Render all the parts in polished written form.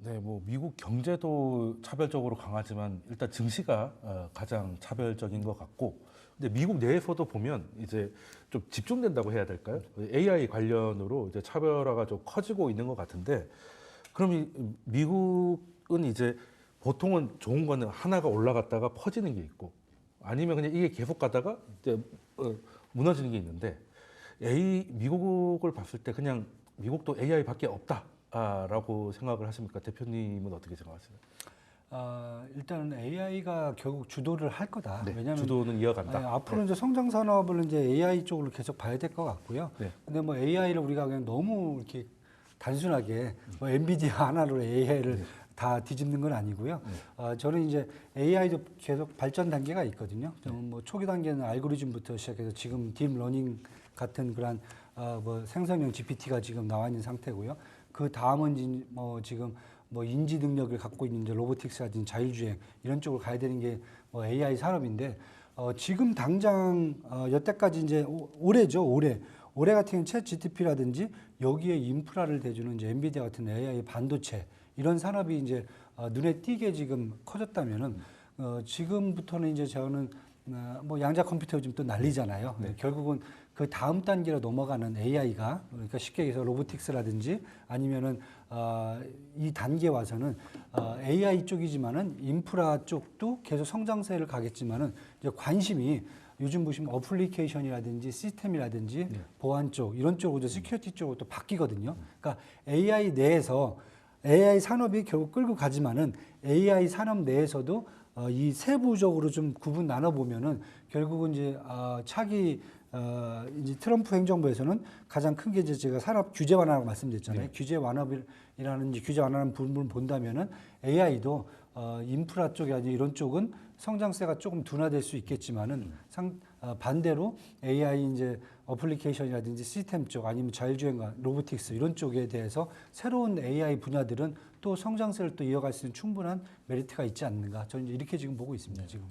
네, 뭐 미국 경제도 차별적으로 강하지만 일단 증시가 가장 차별적인 것 같고, 근데 미국 내에서도 보면 이제 좀 집중된다고 해야 될까요? AI 관련으로 이제 차별화가 좀 커지고 있는 것 같은데, 그럼 미국은 이제 보통은 좋은 거는 하나가 올라갔다가 퍼지는 게 있고, 아니면 그냥 이게 계속 가다가 이제 무너지는 게 있는데, 미국을 봤을 때 그냥 미국도 AI밖에 없다라고 생각을 하십니까? 대표님은 어떻게 생각하세요? 일단은 AI가 결국 주도를 할 거다. 네, 왜냐하면 주도는 이어간다. 앞으로 네. 이제 성장 산업을 이제 AI 쪽으로 계속 봐야 될 것 같고요. 네. 근데 뭐 AI를 우리가 그냥 너무 이렇게 단순하게 뭐 엔비디아 하나로 AI를 다 뒤집는 건 아니고요. 저는 이제 AI도 계속 발전 단계가 있거든요. 뭐 초기 단계는 알고리즘부터 시작해서 지금 딥러닝 같은 그런 뭐 생성형 GPT가 지금 나와 있는 상태고요. 그 다음은 뭐 지금 뭐 인지 능력을 갖고 있는 이제 로보틱스라든지 자율주행 이런 쪽으로 가야 되는 게 뭐 AI 산업인데 지금 당장 여태까지 이제 올해죠 올해 같은 경우는 챗 GTP라든지 여기에 인프라를 대주는 이제 엔비디아 같은 AI 반도체 이런 산업이 이제 눈에 띄게 지금 커졌다면은 지금부터는 이제 저는 뭐 양자 컴퓨터 요즘 또 난리잖아요. 결국은 그 다음 단계로 넘어가는 AI가 그러니까 쉽게 얘기해서 로보틱스라든지 아니면은 이 단계에 와서는 AI 쪽이지만은 인프라 쪽도 계속 성장세를 가겠지만은 이제 관심이 요즘 보시면 어플리케이션이라든지 시스템이라든지 보안 쪽 이런 쪽으로 시큐리티 쪽으로 또 바뀌거든요. 그러니까 AI 내에서 AI 산업이 결국 끌고 가지만은 AI 산업 내에서도 이 세부적으로 좀 구분 나눠 보면은 결국은 이제 차기 이제 트럼프 행정부에서는 가장 큰 게 이제 제가 산업 규제 완화라고 말씀드렸잖아요. 규제 완화라는 이제 규제 완화라는 부분을 본다면은 AI도 인프라 쪽이 아니라 이런 쪽은 성장세가 조금 둔화될 수 있겠지만은 반대로 AI 이제 어플리케이션이라든지 시스템 쪽 아니면 자율주행과 로보틱스 이런 쪽에 대해서 새로운 AI 분야들은 또 성장세를 또 이어갈 수 있는 충분한 메리트가 있지 않는가. 저는 이렇게 지금 보고 있습니다. 지금.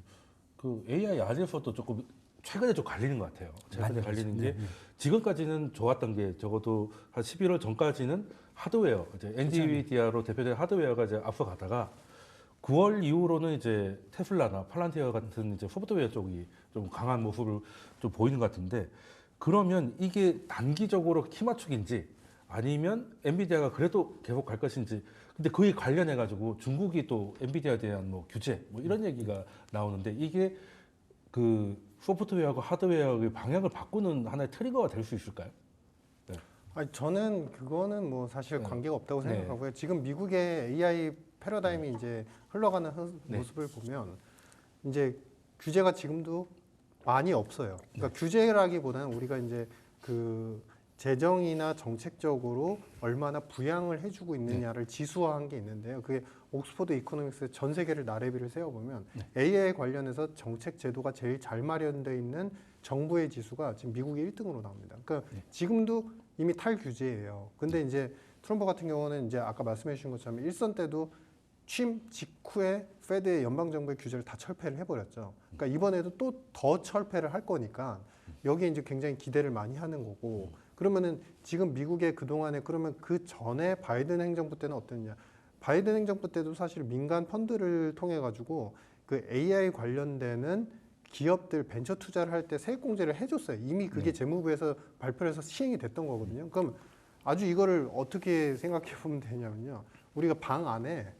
그 AI 안에서도 조금 최근에 좀 갈리는 것 같아요. 최근에 갈리는 게 지금까지는 좋았던 게 적어도 한 11월 전까지는 하드웨어, 이제 엔비디아로 대표된 하드웨어가 이제 앞서가다가 9월 이후로는 이제 테슬라나 팔란티어 같은 이제 소프트웨어 쪽이 좀 강한 모습을 좀 보이는 것 같은데, 그러면 이게 단기적으로 키 맞추기인지 아니면 엔비디아가 그래도 계속 갈 것인지. 근데 그에 관련해 가지고 중국이 또 엔비디아에 대한 뭐 규제 뭐 이런 얘기가 나오는데, 이게 그 소프트웨어하고 하드웨어의 방향을 바꾸는 하나의 트리거가 될 수 있을까요? 네. 아니, 저는 그거는 뭐 사실 관계가 없다고 네. 생각하고요. 지금 미국의 AI 패러다임이 이제 흘러가는 네. 모습을 보면 이제 규제가 지금도 많이 없어요. 그러니까 규제라기보다는 우리가 이제 그 재정이나 정책적으로 얼마나 부양을 해주고 있느냐를 지수화한 게 있는데요. 그게 옥스퍼드 이코노믹스 전 세계를 나래비를 세워보면 AI 관련해서 정책 제도가 제일 잘 마련되어 있는 정부의 지수가 지금 미국이 1등으로 나옵니다. 그러니까 지금도 이미 탈규제예요. 근데 이제 트럼프 같은 경우는 이제 아까 말씀해 주신 것처럼 일선 때도 취임 직후에 페드의 연방정부의 규제를 다 철폐를 해버렸죠. 그러니까 이번에도 또 더 철폐를 할 거니까 여기에 이제 굉장히 기대를 많이 하는 거고, 그러면은 지금 미국의 그동안에 그러면 그 전에 바이든 행정부 때는 어땠냐? 바이든 행정부 때도 사실 민간 펀드를 통해 가지고 그 AI 관련되는 기업들 벤처 투자를 할 때 세액공제를 해줬어요. 이미 그게 재무부에서 발표를 해서 시행이 됐던 거거든요. 그럼 아주 이거를 어떻게 생각해 보면 되냐면요. 우리가 방 안에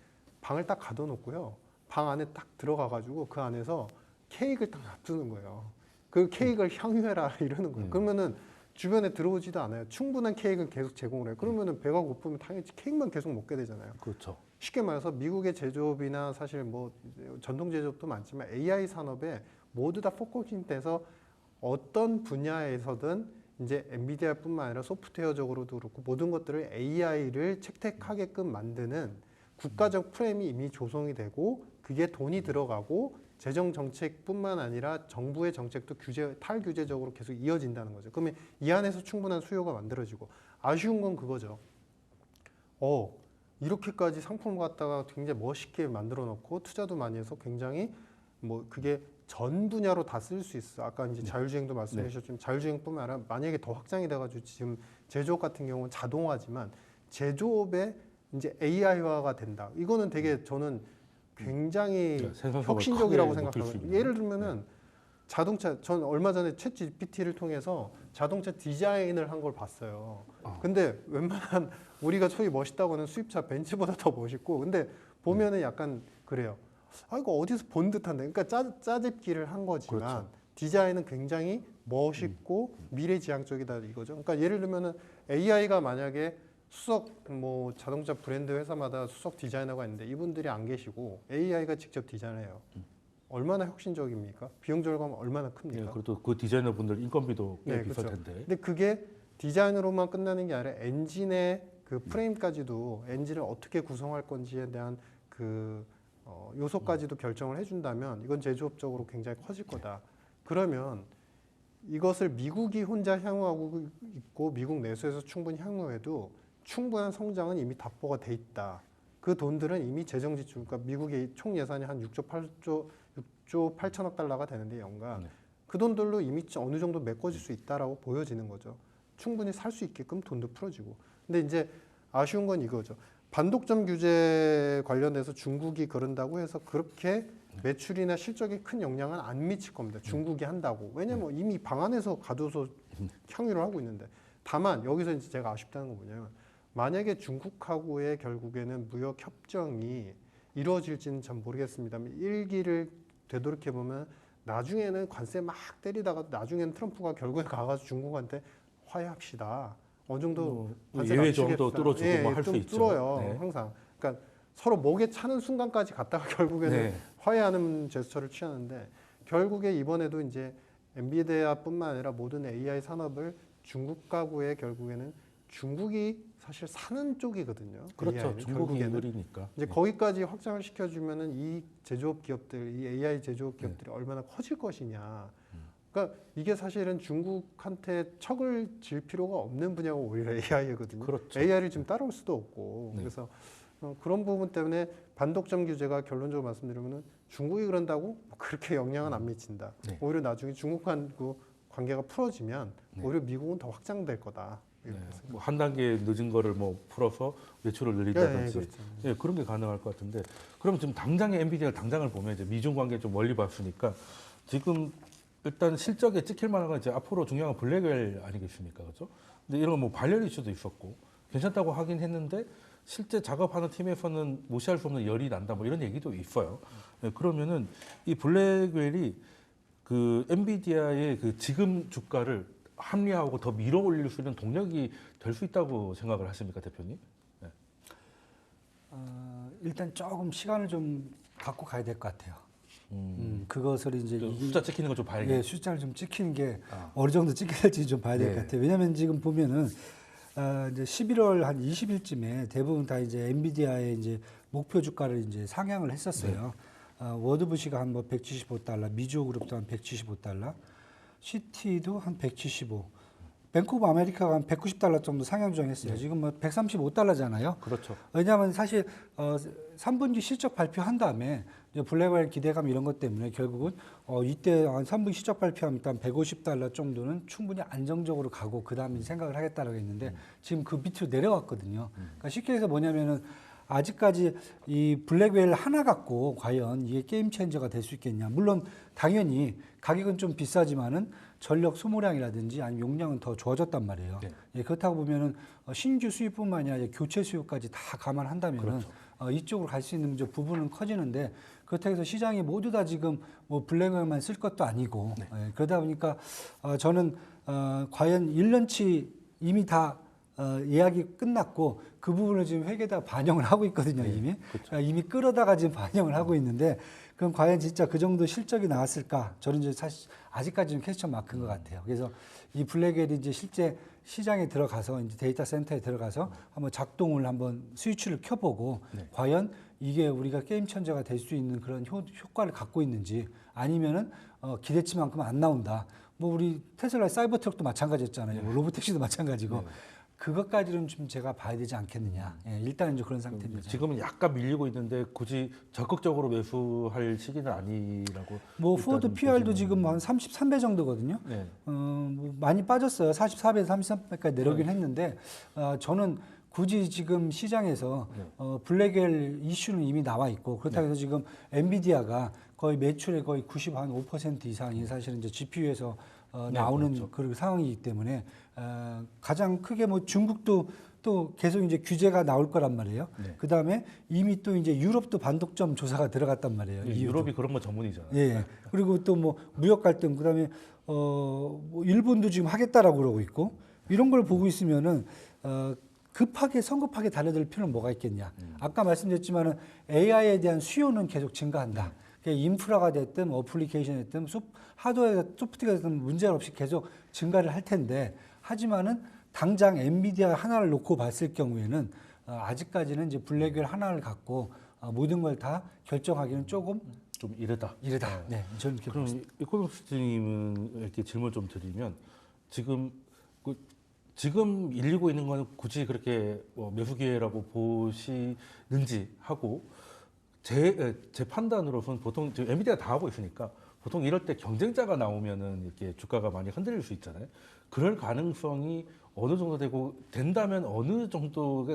방을 딱 가둬놓고요. 방 안에 딱 들어가가지고 그 안에서 케이크를 딱 놔두는 거예요. 그 케이크를 향유해라 이러는 거예요. 그러면은 주변에 들어오지도 않아요. 충분한 케이크를 계속 제공을 해요. 그러면은 배가 고프면 당연히 케이크만 계속 먹게 되잖아요. 그렇죠. 쉽게 말해서 미국의 제조업이나 사실 뭐 전통 제조업도 많지만 AI 산업에 모두 다 포커싱 돼서 어떤 분야에서든 이제 엔비디아뿐만 아니라 소프트웨어적으로도 그렇고 모든 것들을 AI를 책택하게끔 만드는 국가적 프레임이 이미 조성이 되고 그게 돈이 들어가고 재정 정책뿐만 아니라 정부의 정책도 탈규제적으로 계속 이어진다는 거죠. 그러면 이 안에서 충분한 수요가 만들어지고, 아쉬운 건 그거죠. 이렇게까지 상품 갖다가 굉장히 멋있게 만들어 놓고 투자도 많이 해서 굉장히 뭐 그게 전 분야로 다 쓸 수 있어. 아까 이제 자율주행도 말씀해 주셨지만 자율주행뿐만 아니라 만약에 더 확장이 돼가지고 지금 제조업 같은 경우는 자동화지만 제조업에 이제 AI화가 된다. 이거는 되게 저는 굉장히 생산성을 혁신적이라고 크게 높일 수 생각하거든요. 있는. 예를 들면은 자동차, 전 얼마 전에 챗 GPT를 통해서 자동차 디자인을 한 걸 봤어요. 근데 웬만한 우리가 소위 멋있다고 하는 수입차 벤츠보다 더 멋있고, 근데 보면은 약간 그래요. 아, 이거 어디서 본 듯한데. 그러니까 짜집기를 한 거지만 그렇죠. 디자인은 굉장히 멋있고 미래지향적이다 이거죠. 그러니까 예를 들면은 AI가 만약에 수석 뭐 자동차 브랜드 회사마다 수석 디자이너가 있는데 이분들이 안 계시고 AI가 직접 디자인해요. 얼마나 혁신적입니까? 비용 절감 얼마나 큽니까? 예, 그리고 그 디자이너 분들 인건비도 꽤 네, 비쌀 그렇죠. 텐데. 근데 그게 디자인으로만 끝나는 게 아니라 엔진의 그 프레임까지도 엔진을 어떻게 구성할 건지에 대한 그 요소까지도 결정을 해준다면 이건 제조업적으로 굉장히 커질 거다. 그러면 이것을 미국이 혼자 향후하고 있고 미국 내수에서 충분히 향후해도 충분한 성장은 이미 답보가 돼 있다. 그 돈들은 이미 재정 지출, 그러니까 미국의 총 예산이 한 6조 8천억 달러가 되는데 연간 네. 그 돈들로 이미 어느 정도 메꿔질 수 있다라고 보여지는 거죠. 충분히 살 수 있게끔 돈도 풀어지고. 근데 이제 아쉬운 건 이거죠. 반독점 규제 관련해서 중국이 그런다고 해서 그렇게 매출이나 실적에 큰 영향은 안 미칠 겁니다. 중국이 한다고. 왜냐면 이미 방안에서 가둬서 향유를 하고 있는데. 다만 여기서 이제 제가 아쉽다는 건 뭐냐면 만약에 중국하고의 결국에는 무역 협정이 이루어질지는 잘 모르겠습니다만 일기를 되돌이켜 보면 나중에는 관세 막 때리다가 나중에는 트럼프가 결국에 가가지고 중국한테 화해합시다. 어느 정도 관세 예외 낮추겠다. 정도 뚫어주고 뭐 할 수 좀 있죠. 뚫어요. 네. 항상. 그러니까 서로 목에 차는 순간까지 갔다가 결국에는 네. 화해하는 제스처를 취하는데 결국에 이번에도 이제 엔비디아뿐만 아니라 모든 AI 산업을 중국 가구에 결국에는 중국이 사실 사는 쪽이거든요. 그렇죠. AI는 중국이 결국에는. 유리니까. 이제 거기까지 확장을 시켜주면은 이 제조업 기업들, 이 AI 제조업 기업들이 얼마나 커질 것이냐. 그러니까 이게 사실은 중국한테 척을 질 필요가 없는 분야가 오히려 AI거든요. 그렇죠. AI를 지금 따라올 수도 없고. 네. 그래서 그런 부분 때문에 반독점 규제가 결론적으로 말씀드리면은 중국이 그런다고 그렇게 영향은 안 미친다. 네. 오히려 나중에 중국하고 관계가 풀어지면 네. 오히려 미국은 더 확장될 거다. 네. 이렇게 생각합니다. 뭐한 단계 늦은 거를 뭐 풀어서 매출을 네, 늘린다든지 그렇죠. 예, 그런 게 가능할 것 같은데 그럼 지금 당장의 엔비디아 당장을 보면 이제 미중 관계 좀 멀리 봤으니까 지금 일단 실적에 찍힐 만한 건 이제 앞으로 중요한 건 블랙웰 아니겠습니까, 그렇죠? 근데 이런 뭐 발열 이슈도 있었고 괜찮다고 하긴 했는데 실제 작업하는 팀에서는 무시할 수 없는 열이 난다 뭐 이런 얘기도 있어요. 예, 그러면은 이 블랙웰이 그 엔비디아의 그 지금 주가를 합리화하고 더 밀어 올릴 수 있는 동력이 될 수 있다고 생각을 하십니까, 대표님? 네. 일단 조금 시간을 좀 갖고 가야 될 것 같아요. 그것을 이제 그 숫자 찍히는 거 좀 봐야겠네요. 예, 숫자를 좀 찍히는 게 아. 어느 정도 찍힐지 좀 봐야 될 것 네. 같아요. 왜냐하면 지금 보면은 이제 11월 한 20일쯤에 대부분 다 이제 엔비디아의 이제 목표 주가를 이제 상향을 했었어요. 워드부시가 한 뭐 175달러, 미주그룹도 한 175달러, CT도 한 175. 뱅크 오브 아메리카가 한 190달러 정도 상향 조정했어요. 지금 뭐 135달러잖아요. 그렇죠. 왜냐하면 사실 3분기 실적 발표한 다음에 이제 블랙웰 기대감 이런 것 때문에 결국은 이때 한 3분기 실적 발표하면 일단 150달러 정도는 충분히 안정적으로 가고 그 다음에 생각을 하겠다라고 했는데 지금 그 밑으로 내려왔거든요. 그러니까 쉽게 해서 뭐냐면은 아직까지 이 블랙웰 하나 갖고 과연 이게 게임 체인저가 될 수 있겠냐. 물론 당연히 가격은 좀 비싸지만은 전력 소모량이라든지 아니면 용량은 더 좋아졌단 말이에요. 네. 예, 그렇다고 보면은 신규 수입뿐만 아니라 교체 수요까지 다 감안한다면은 그렇죠. 이쪽으로 갈 수 있는 부분은 커지는데 그렇다고 해서 시장이 모두 다 지금 뭐 블랙웰만 쓸 것도 아니고 예, 그러다 보니까 저는 과연 1년치 이미 다 예약이 끝났고 그 부분을 지금 회계에다 반영을 하고 있거든요. 네, 이미 그렇죠. 이미 끌어다가 지금 반영을 하고 있는데 그럼 과연 진짜 그 정도 실적이 나왔을까? 저는 이제 사실 아직까지는 퀘스천 마크인 것 같아요. 그래서 이 블랙웰이 이제 실제 시장에 들어가서 이제 데이터 센터에 들어가서 한번 작동을 한번 스위치를 켜보고 네. 과연 이게 우리가 게임 천재가 될 수 있는 그런 효과를 갖고 있는지 아니면은 기대치만큼 안 나온다. 뭐 우리 테슬라 사이버 트럭도 마찬가지였잖아요. 뭐 로보택시도 마찬가지고. 네. 그것까지는 좀 제가 봐야 되지 않겠느냐. 예, 일단은 이제 그런 상태입니다. 지금은 약간 밀리고 있는데 굳이 적극적으로 매수할 시기는 아니라고. 뭐 일단 포워드 PR도 보시면- 지금 한 33배 정도거든요. 네. 뭐 많이 빠졌어요. 44배, 33배까지 내려오긴 했는데 저는 굳이 지금 시장에서 네. 블랙웰 이슈는 이미 나와 있고 그렇다고 네. 해서 지금 엔비디아가 거의 매출의 거의 95% 이상이 사실은 이제 GPU에서 네, 나오는 그렇죠. 그 상황이기 때문에 가장 크게 뭐 중국도 또 계속 이제 규제가 나올 거란 말이에요. 네. 그 다음에 이미 또 이제 유럽도 반독점 조사가 들어갔단 말이에요. 예, EU도. 유럽이 그런 거 전문이잖아요. 예. 그리고 또 뭐 무역 갈등, 그다음에 뭐 일본도 지금 하겠다라고 그러고 있고 이런 걸 보고 있으면은 급하게 성급하게 달려들 필요는 뭐가 있겠냐. 아까 말씀드렸지만은 AI에 대한 수요는 계속 증가한다. 그게 인프라가 됐든 어플리케이션이 됐든 하드웨어, 소프트웨어가 됐든 문제 없이 계속 증가를 할 텐데 하지만은 당장 엔비디아 하나를 놓고 봤을 경우에는 아직까지는 이제 블랙웰 하나를 갖고 모든 걸 다 결정하기는 조금 좀 이르다. 이르다. 네, 저는 이렇게 그럼 이코노미스트님은 이렇게 질문 좀 드리면 지금 지금 일리고 있는 거는 굳이 그렇게 매수 기회라고 보시는지 하고 제 판단으로서는 보통 지금 엔비디아 다 하고 있으니까 보통 이럴 때 경쟁자가 나오면은 이렇게 주가가 많이 흔들릴 수 있잖아요. 그럴 가능성이 어느 정도 되고 된다면 어느 정도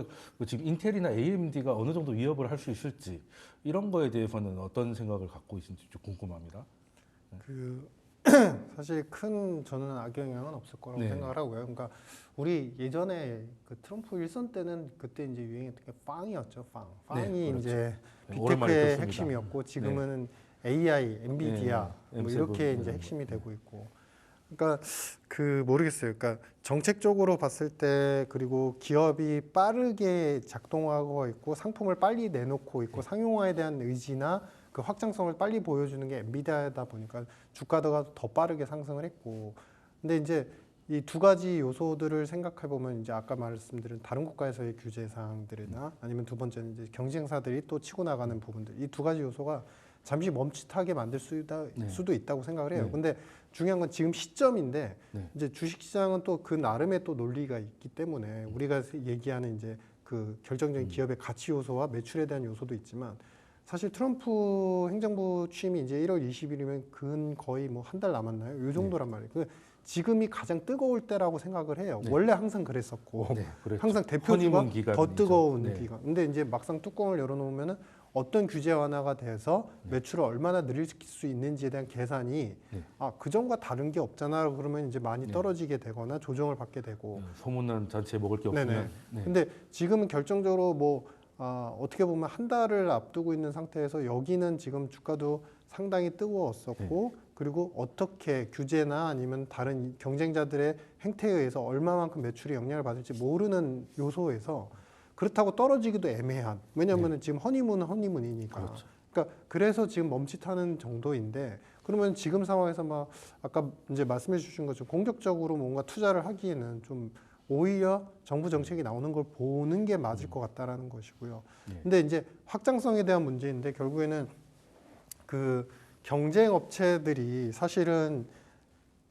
지금 인텔이나 AMD가 어느 정도 위협을 할 수 있을지 이런 거에 대해서는 어떤 생각을 갖고 있는지 좀 궁금합니다. 그 사실 큰 저는 악영향은 없을 거라고 네. 생각을 하고요. 그러니까 우리 예전에 그 트럼프 1선 때는 그때 이제 유행했던 게 빵이었죠. 빵이 네, 그렇죠. 이제 네, 오랜만에 빅테크의 듣습니다. 핵심이었고 지금은 AI, 엔비디아 네, 뭐 M7 이렇게 이런 이제 거. 핵심이 되고 있고. 그러니까 그 모르겠어요. 그러니까 정책적으로 봤을 때 그리고 기업이 빠르게 작동하고 있고 상품을 빨리 내놓고 있고 상용화에 대한 의지나 그 확장성을 빨리 보여주는 게 엔비디아다 보니까 주가가 더 빠르게 상승을 했고, 근데 이제 이 두 가지 요소들을 생각해 보면 이제 아까 말씀드린 다른 국가에서의 규제 사항들이나 아니면 두 번째는 이제 경쟁사들이 또 치고 나가는 부분들, 이 두 가지 요소가 잠시 멈칫하게 만들 수도 있다고 생각을 해요. 네. 근데 중요한 건 지금 시점인데 네. 이제 주식시장은 또 그 나름의 또 논리가 있기 때문에 우리가 얘기하는 이제 그 결정적인 기업의 가치 요소와 매출에 대한 요소도 있지만 사실 트럼프 행정부 취임이 이제 1월 20일이면 근 거의 뭐 한 달 남았나요? 요 정도란 말이에요. 그 지금이 가장 뜨거울 때라고 생각을 해요. 네. 원래 항상 그랬었고 네, 그렇죠. 항상 대표주가 허니문 기간이죠. 더 뜨거운 네. 기간. 근데 이제 막상 뚜껑을 열어놓으면은 어떤 규제 완화가 돼서 매출을 얼마나 늘릴 수 있는지에 대한 계산이 네. 그 전과 다른 게 없잖아. 그러면 이제 많이 네. 떨어지게 되거나 조정을 받게 되고. 소문난 잔치에 먹을 게 네네. 없으면 네. 근데 지금은 결정적으로 뭐 어떻게 보면 한 달을 앞두고 있는 상태에서 여기는 지금 주가도 상당히 뜨거웠었고 그리고 어떻게 규제나 아니면 다른 경쟁자들의 행태에 의해서 얼마만큼 매출이 영향을 받을지 모르는 요소에서 그렇다고 떨어지기도 애매한. 왜냐하면 지금 허니문은 허니문이니까. 그렇죠. 그러니까 그래서 지금 멈칫하는 정도인데 그러면 지금 상황에서 막 아까 이제 말씀해 주신 것처럼 공격적으로 뭔가 투자를 하기에는 좀 오히려 정부 정책이 나오는 걸 보는 게 맞을 것 같다라는 것이고요. 네. 근데 이제 확장성에 대한 문제인데 결국에는 그 경쟁 업체들이 사실은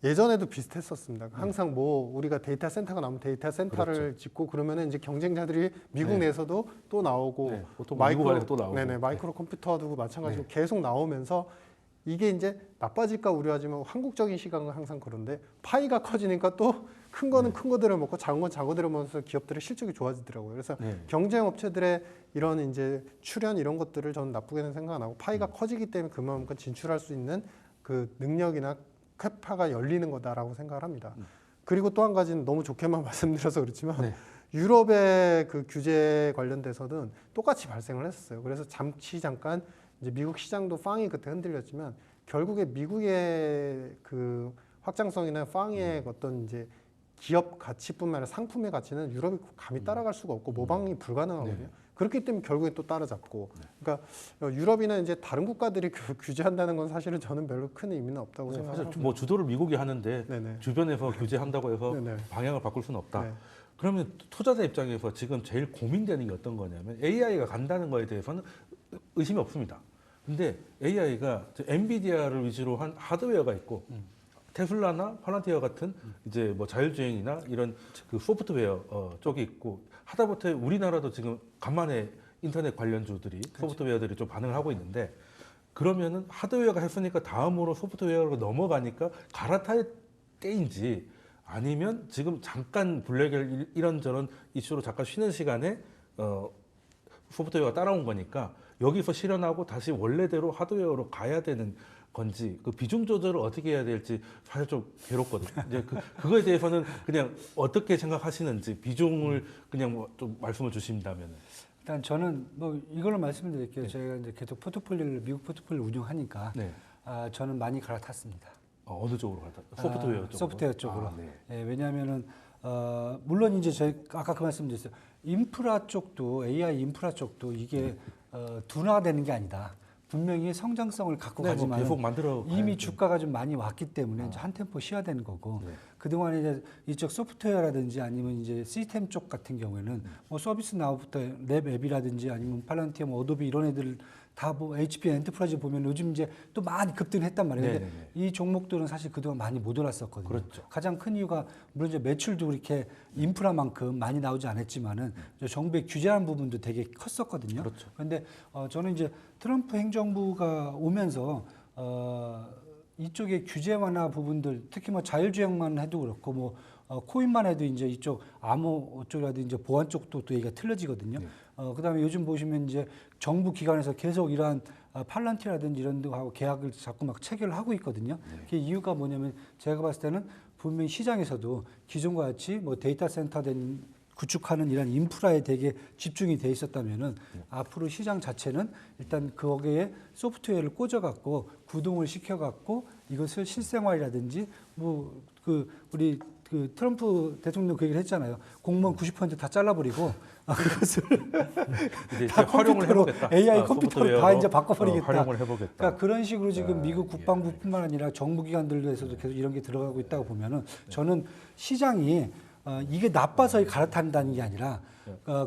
예전에도 비슷했었습니다. 항상 뭐 우리가 데이터 센터가 나오면 데이터 센터를 짓고 그러면은 이제 경쟁자들이 미국 네. 내에서도 또 나오고 네, 보통 미국 안에서 또 나오고. 네네, 마이크로 컴퓨터도 마찬가지로 계속 나오면서 이게 이제 나빠질까 우려하지만 한국적인 시각은 항상 그런데 파이가 커지니까 또 큰 거는 큰 거대로 먹고 작은 건 작은 거대로 먹으면서 기업들의 실적이 좋아지더라고요. 그래서 네. 경쟁 업체들의 이런 이제 출현 이런 것들을 저는 나쁘게는 생각 안 하고 파이가 커지기 때문에 그만큼 진출할 수 있는 그 능력이나 캐파가 열리는 거다라고 생각을 합니다. 그리고 또 한 가지는 너무 좋게만 말씀드려서 그렇지만 네. 유럽의 그 규제 관련돼서는 똑같이 발생을 했었어요. 그래서 잠깐 이제 미국 시장도 빵이 그때 흔들렸지만 결국에 미국의 그 확장성이나 빵의 어떤 이제 기업 가치뿐만 아니라 상품의 가치는 유럽이 감히 따라갈 수가 없고 모방이 불가능하거든요. 네. 그렇기 때문에 결국엔 또 따라잡고. 그러니까 유럽이나 이제 다른 국가들이 규제한다는 건 사실은 저는 별로 큰 의미는 없다고 사실 생각합니다. 뭐 주도를 미국이 하는데 네네. 주변에서 규제한다고 해서 네네. 방향을 바꿀 수는 없다. 네. 그러면 투자자 입장에서 지금 제일 고민되는 게 어떤 거냐면 AI가 간다는 거에 대해서는 의심이 없습니다. 근데 AI가 엔비디아를 위주로 한 하드웨어가 있고 테슬라나 파란티어 같은 이제 뭐 자율주행이나 이런 그 소프트웨어 쪽이 있고 하다못해 우리나라도 지금 간만에 인터넷 관련주들이 소프트웨어들이 좀 반응을 하고 있는데 그러면은 하드웨어가 했으니까 다음으로 소프트웨어로 넘어가니까 갈아탈 때인지 아니면 지금 잠깐 블랙엘 이런저런 이슈로 잠깐 쉬는 시간에 소프트웨어가 따라온 거니까 여기서 실현하고 다시 원래대로 하드웨어로 가야 되는 건지 그 비중 조절을 어떻게 해야 될지 사실 좀 괴롭거든요. 이제 그거에 대해서는 그냥 어떻게 생각하시는지 비중을 그냥 뭐 좀 말씀을 주신다면은. 일단 저는 뭐 이걸로 말씀드릴게요. 저희가 이제 계속 포트폴리오를 미국 포트폴리오 운영하니까 네. 저는 많이 갈아탔습니다. 어느 쪽으로 갈까? 소프트웨어 쪽으로. 소프트웨어 쪽으로. 아, 네. 예, 왜냐하면은 물론 이제 저희 아까 그 말씀드렸어요. 인프라 쪽도 AI 인프라 쪽도 이게 둔화되는 게 아니다. 분명히 성장성을 갖고 네, 뭐 가지만 계속 만들어 이미 가야죠. 주가가 좀 많이 왔기 때문에 이제 한 템포 쉬어야 되는 거고 네. 그동안에 이제 이쪽 소프트웨어라든지 아니면 이제 시스템 쪽 같은 경우에는 뭐 서비스 나우부터 랩 앱이라든지 아니면 팔란티어, 뭐 어도비 이런 애들 다 뭐 HP 엔터프라이즈 보면 요즘 이제 또 많이 급등했단 말이에요. 근데 네네네. 이 종목들은 사실 그동안 많이 못 올랐었거든요. 그렇죠. 가장 큰 이유가 물론 이제 매출도 그렇게 인프라만큼 많이 나오지 않았지만은 이제 정부의 규제한 부분도 되게 컸었거든요. 그렇죠. 그런데 저는 이제 트럼프 행정부가 오면서 이쪽의 규제 완화 부분들 특히 뭐 자율주행만 해도 그렇고 뭐 코인만 해도 이제 이쪽 암호 쪽이라든지 이제 보안 쪽도 또 얘기가 틀려지거든요. 그다음에 요즘 보시면 이제 정부 기관에서 계속 이러한 팔란티라든지 이런 데하고 계약을 자꾸 막 체결을 하고 있거든요. 그 이유가 뭐냐면 제가 봤을 때는 분명히 시장에서도 기존과 같이 뭐 데이터 센터 된 구축하는 이런 인프라에 되게 집중이 돼 있었다면은 앞으로 시장 자체는 일단 거기에 소프트웨어를 꽂아갖고 구동을 시켜갖고 이것을 실생활이라든지 뭐 우리 트럼프 대통령 그 얘기를 했잖아요. 공무원 90% 다 잘라버리고 그것을 이제 다 활용을 컴퓨터로 해보겠다. AI 컴퓨터로 다 소프트웨어로, 이제 바꿔버리겠다. 활용을 해보겠다. 그러니까 그런 식으로 지금 미국 예. 국방부뿐만 아니라 정부기관들에서도 계속 이런 게 들어가고 있다고 보면은 저는 시장이 이게 나빠서 갈아탄다는 게 아니라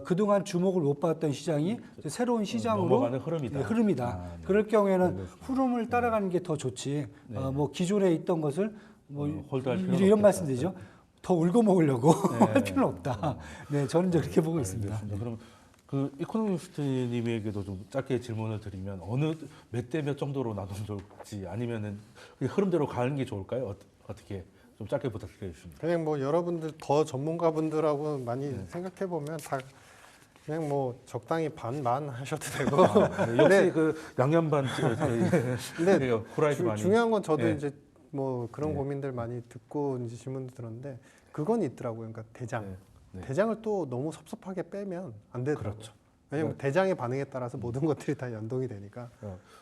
그동안 주목을 못 받았던 시장이 이제 새로운 시장으로 넘어가는 흐름이다. 예, 흐름이다. 아, 네. 그럴 경우에는 알겠습니다. 흐름을 따라가는 게 더 좋지. 뭐 기존에 있던 것을 뭐 홀드할 필요는 이런 없겠다. 말씀드리죠. 더 울고 먹으려고 할 필요는 없다. 네, 저는 이제 그렇게 보고 있습니다. 알겠습니다. 그럼 그 이코노미스트님에게도 좀 짧게 질문을 드리면 어느 몇 대 몇 정도로 나누면 좋을지 아니면은 그 흐름대로 가는 게 좋을까요? 어떻게 좀 짧게 부탁드리겠습니다. 그냥 뭐 여러분들 더 전문가분들하고 많이 생각해 보면 다 그냥 뭐 적당히 반만 하셔도 되고. 네, 역시 근데- 그 양념반 근데 후라이드 많이. 중요한 건 저도 네. 이제 뭐 그런 네. 고민들 많이 듣고 이제 질문도 들었는데 그건 있더라고요. 그러니까 대장. 네. 네. 대장을 또 너무 섭섭하게 빼면 안 되더라고요. 그렇죠. 왜냐면 대장의 반응에 따라서 모든 것들이 다 연동이 되니까.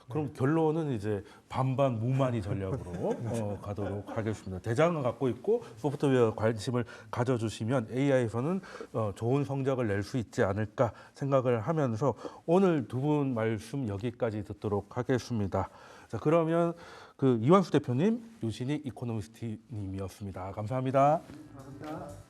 그럼 결론은 이제 반반 무만이 전략으로 가도록 하겠습니다. 대장을 갖고 있고 소프트웨어 관심을 가져주시면 AI에서는 좋은 성적을 낼 수 있지 않을까 생각을 하면서 오늘 두 분 말씀 여기까지 듣도록 하겠습니다. 자, 그러면 그 이완수 대표님, 유신익 이코노미스트님이었습니다. 감사합니다. 감사합니다.